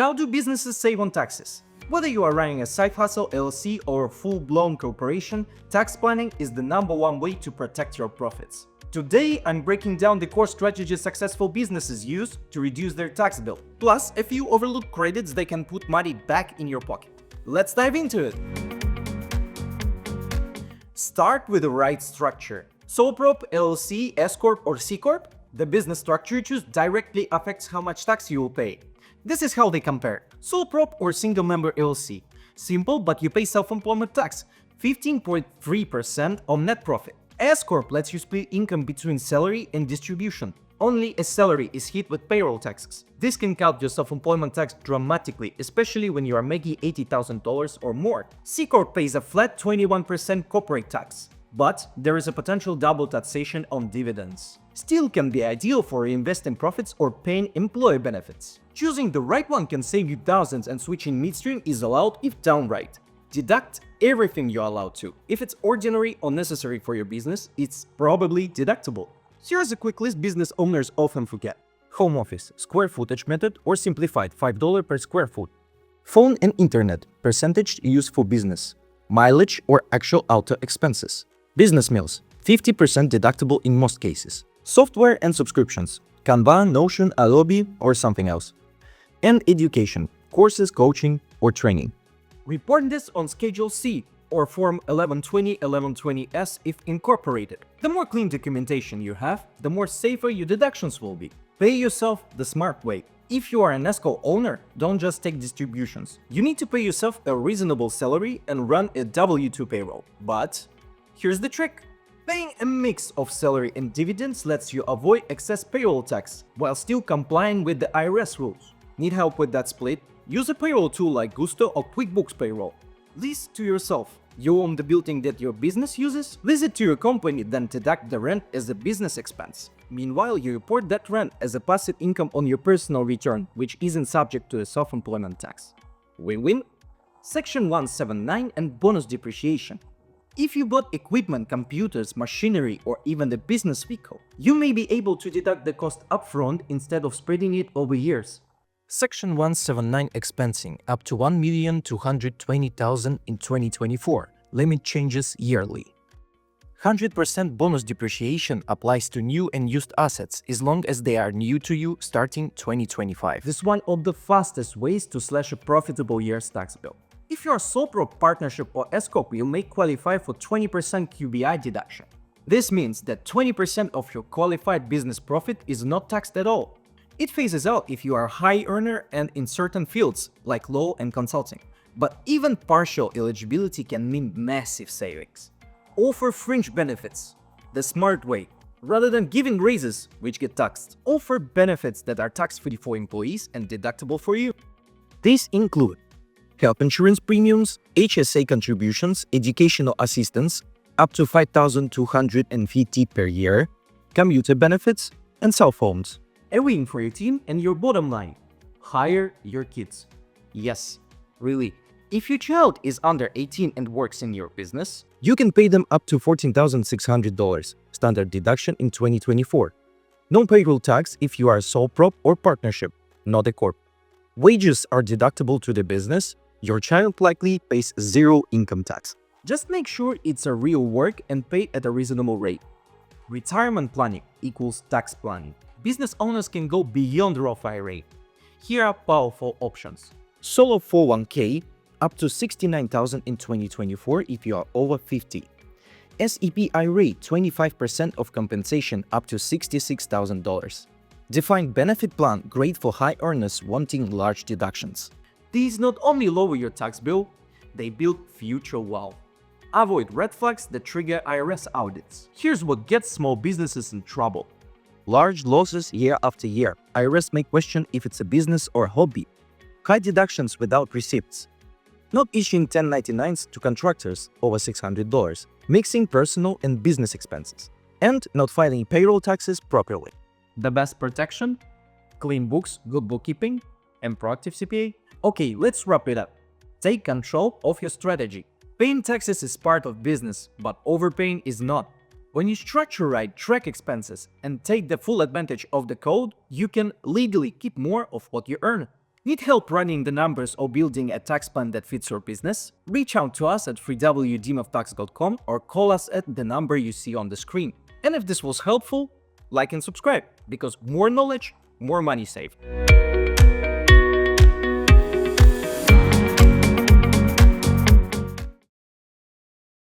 How do businesses save on taxes? Whether you are running a side hustle, LLC, or a full-blown corporation, tax planning is the #1 way to protect your profits. Today, I'm breaking down the core strategies successful businesses use to reduce their tax bill, plus a few overlooked credits they can put money back in your pocket. Let's dive into it! Start with the right structure. Sole prop, LLC, S Corp, or C Corp? The business structure you choose directly affects how much tax you will pay. This is how they compare. Sole prop or single member LLC. Simple, but you pay self-employment tax, 15.3% on net profit. S Corp lets you split income between salary and distribution. Only a salary is hit with payroll taxes. This can cut your self-employment tax dramatically, especially when you are making $80,000 or more. C Corp pays a flat 21% corporate tax. But there is a potential double taxation on dividends. Still can be ideal for reinvesting profits or paying employee benefits. Choosing the right one can save you thousands, and switching midstream is allowed if done right. Deduct everything you're allowed to. If it's ordinary or necessary for your business, it's probably deductible. Here's a quick list business owners often forget. Home office, square footage method, or simplified $5 per square foot. Phone and internet, percentage used for business. Mileage or actual auto expenses. Business meals, 50% deductible in most cases. Software and subscriptions, Canva, Notion, Adobe, or something else. And education, courses, coaching, or training. Report this on Schedule C or Form 1120/1120S if incorporated. The more clean documentation you have, the more safer your deductions will be. Pay yourself the smart way. If you are an S-Corp owner, don't just take distributions. You need to pay yourself a reasonable salary and run a W-2 payroll. But here's the trick. Paying a mix of salary and dividends lets you avoid excess payroll tax while still complying with the IRS rules. Need help with that split? Use a payroll tool like Gusto or QuickBooks Payroll. Lease to yourself. You own the building that your business uses? Lease it to your company, then deduct the rent as a business expense. Meanwhile, you report that rent as a passive income on your personal return, which isn't subject to a self-employment tax. Win-win? Section 179 and bonus depreciation. If you bought equipment, computers, machinery, or even the business vehicle, you may be able to deduct the cost upfront instead of spreading it over years. Section 179 expensing up to $1,220,000 in 2024. Limit changes yearly. 100% bonus depreciation applies to new and used assets as long as they are new to you starting 2025. This is one of the fastest ways to slash a profitable year's tax bill. If you're a sole prop, partnership, or S Corp, you may qualify for 20% QBI deduction. This means that 20% of your qualified business profit is not taxed at all. It phases out if you are a high earner and in certain fields, like law and consulting. But even partial eligibility can mean massive savings. Offer fringe benefits the smart way. Rather than giving raises, which get taxed, offer benefits that are tax-free for employees and deductible for you. These include health insurance premiums, HSA contributions, educational assistance, up to $5,250 per year, commuter benefits, and cell phones. A win for your team and your bottom line. Hire your kids. Yes, really. If your child is under 18 and works in your business, you can pay them up to $14,600, standard deduction in 2024. No payroll tax if you are a sole prop or partnership, not a corp. Wages are deductible to the business. Your child likely pays zero income tax. Just make sure it's a real work and pay at a reasonable rate. Retirement planning equals tax planning. Business owners can go beyond Roth IRA. Here are powerful options. Solo 401k up to $69,000 in 2024 if you are over 50. SEP IRA 25% of compensation up to $66,000. Defined benefit plan great for high earners wanting large deductions. These not only lower your tax bill, they build future wealth. Avoid red flags that trigger IRS audits. Here's what gets small businesses in trouble. Large losses year after year. IRS may question if it's a business or hobby. High deductions without receipts. Not issuing 1099s to contractors over $600. Mixing personal and business expenses. And not filing payroll taxes properly. The best protection? Clean books, good bookkeeping, and proactive CPA. Okay, let's wrap it up. Take control of your strategy. Paying taxes is part of business, but overpaying is not. When you structure right, track expenses, and take the full advantage of the code, you can legally keep more of what you earn. Need help running the numbers or building a tax plan that fits your business? Reach out to us at www.demooftax.com or call us at the number you see on the screen. And if this was helpful, like and subscribe, because more knowledge, more money saved.